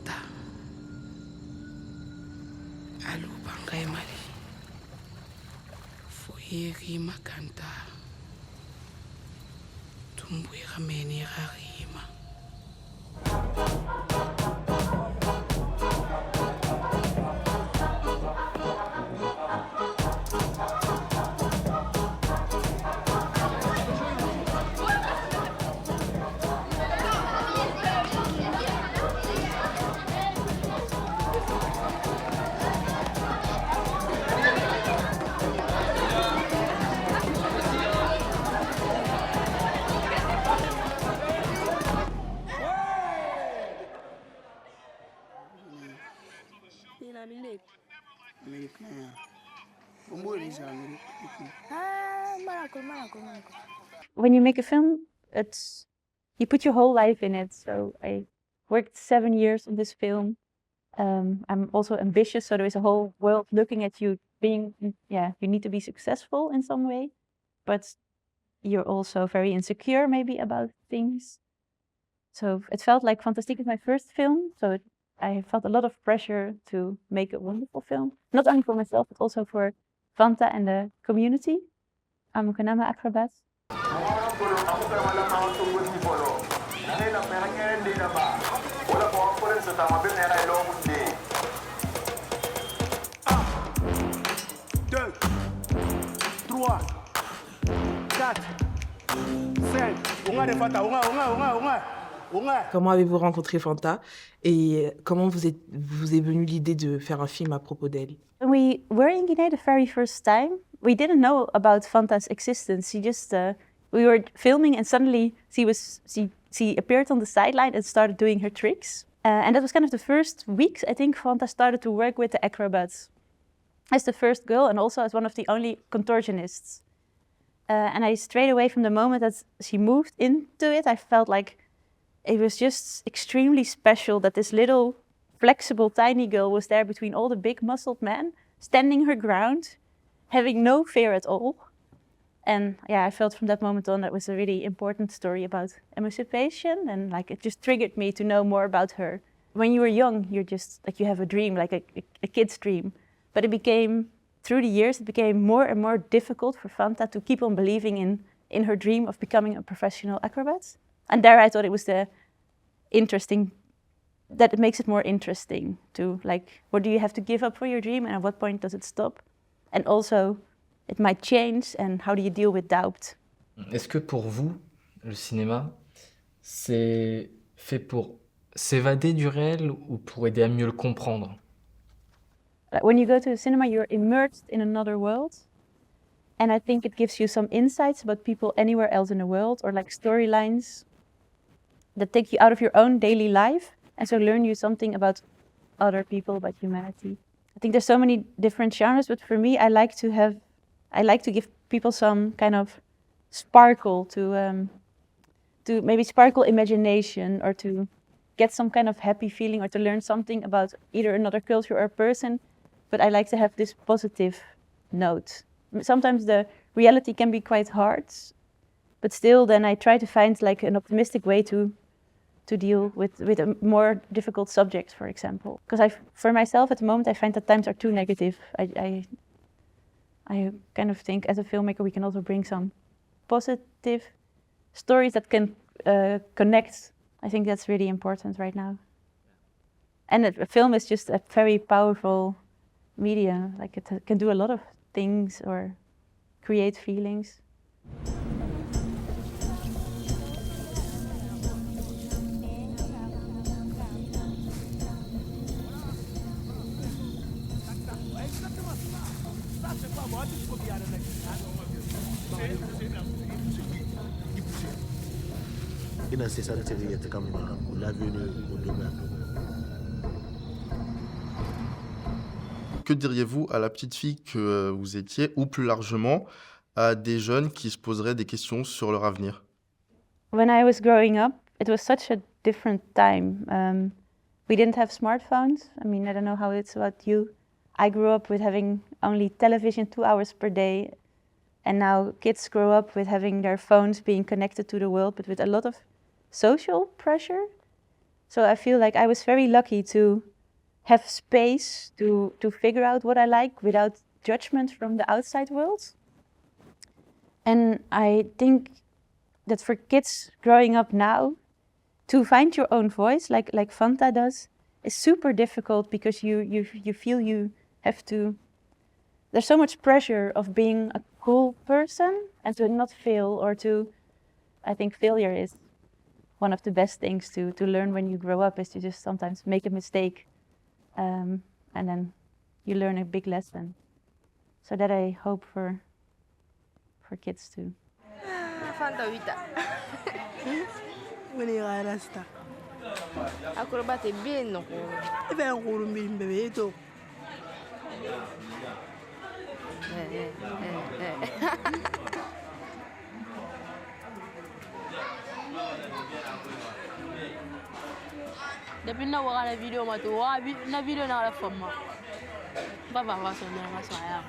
Fanta. Alu bangai mali. Foyeri makanta. Tumbui rameni rarima. When you make a film, you put your whole life in it. So I worked 7 years on this film. I'm also ambitious, so there is a whole world looking at you you need to be successful in some way, but you're also very insecure maybe about things. So it felt like Fantastique is my first film, so I felt a lot of pressure to make a wonderful film, not only for myself, but also for Fanta and the community. I'm a Kanama acrobat. Comment avez-vous rencontré Fanta et comment vous est venue l'idée de faire un film à propos d'elle? When we were in Guinea the very first time, we didn't know about Fanta's existence. We were filming and suddenly she appeared on the sideline and started doing her tricks. And that was kind of the first weeks, I think, Fanta started to work with the acrobats as the first girl and also as one of the only contortionists. And I straight away, from the moment that she moved into it, I felt like it was just extremely special that this little flexible tiny girl was there between all the big muscled men, standing her ground, having no fear at all. And yeah, I felt from that moment on that was a really important story about emancipation, and like it just triggered me to know more about her. When you were young, you're just like you have a dream, like a kid's dream. But through the years, it became more and more difficult for Fanta to keep on believing in her dream of becoming a professional acrobat. And there I thought it was that it makes it more interesting to like, what do you have to give up for your dream and at what point does it stop? And also, it might change, and how do you deal with doubt? Est-ce que pour vous, le cinéma, c'est fait pour s'évader du réel ou pour aider à mieux le comprendre? When you go to the cinema, you're immersed in another world. And I think it gives you some insights about people anywhere else in the world, or like storylines that take you out of your own daily life and so learn you something about other people, about humanity. I think there's so many different genres, but for me, I like to give people some kind of sparkle to maybe sparkle imagination, or to get some kind of happy feeling, or to learn something about either another culture or a person. But I like to have this positive note. Sometimes the reality can be quite hard, but still then I try to find like an optimistic way to deal with a more difficult subjects, for example. Because for myself at the moment, I find that times are too negative. I kind of think as a filmmaker we can also bring some positive stories that can connect. I think that's really important right now. And a film is just a very powerful media. Like it can do a lot of things or create feelings. Que diriez-vous à la petite fille que vous étiez, ou plus largement à des jeunes qui se poseraient des questions sur leur avenir? When I was growing up, it was such a different time. We didn't have smartphones. I mean, I don't know how it's about you. I grew up with having only television 2 hours per day. And now kids grow up with having their phones being connected to the world, but with a lot of social pressure. So I feel like I was very lucky to have space to figure out what I like without judgment from the outside world. And I think that for kids growing up now, to find your own voice, like Fanta does, is super difficult because you feel you have to. There's so much pressure of being a cool person and to not fail or to. I think failure is one of the best things to learn when you grow up, is to just sometimes make a mistake, and then you learn a big lesson. So that I hope for kids too. Fanta vita. Wani rasta. Acrobate bien no. E ben nguru mbimbe to. Depuis na waka na video ma to na video na la fama. Baba va sonner ma soya.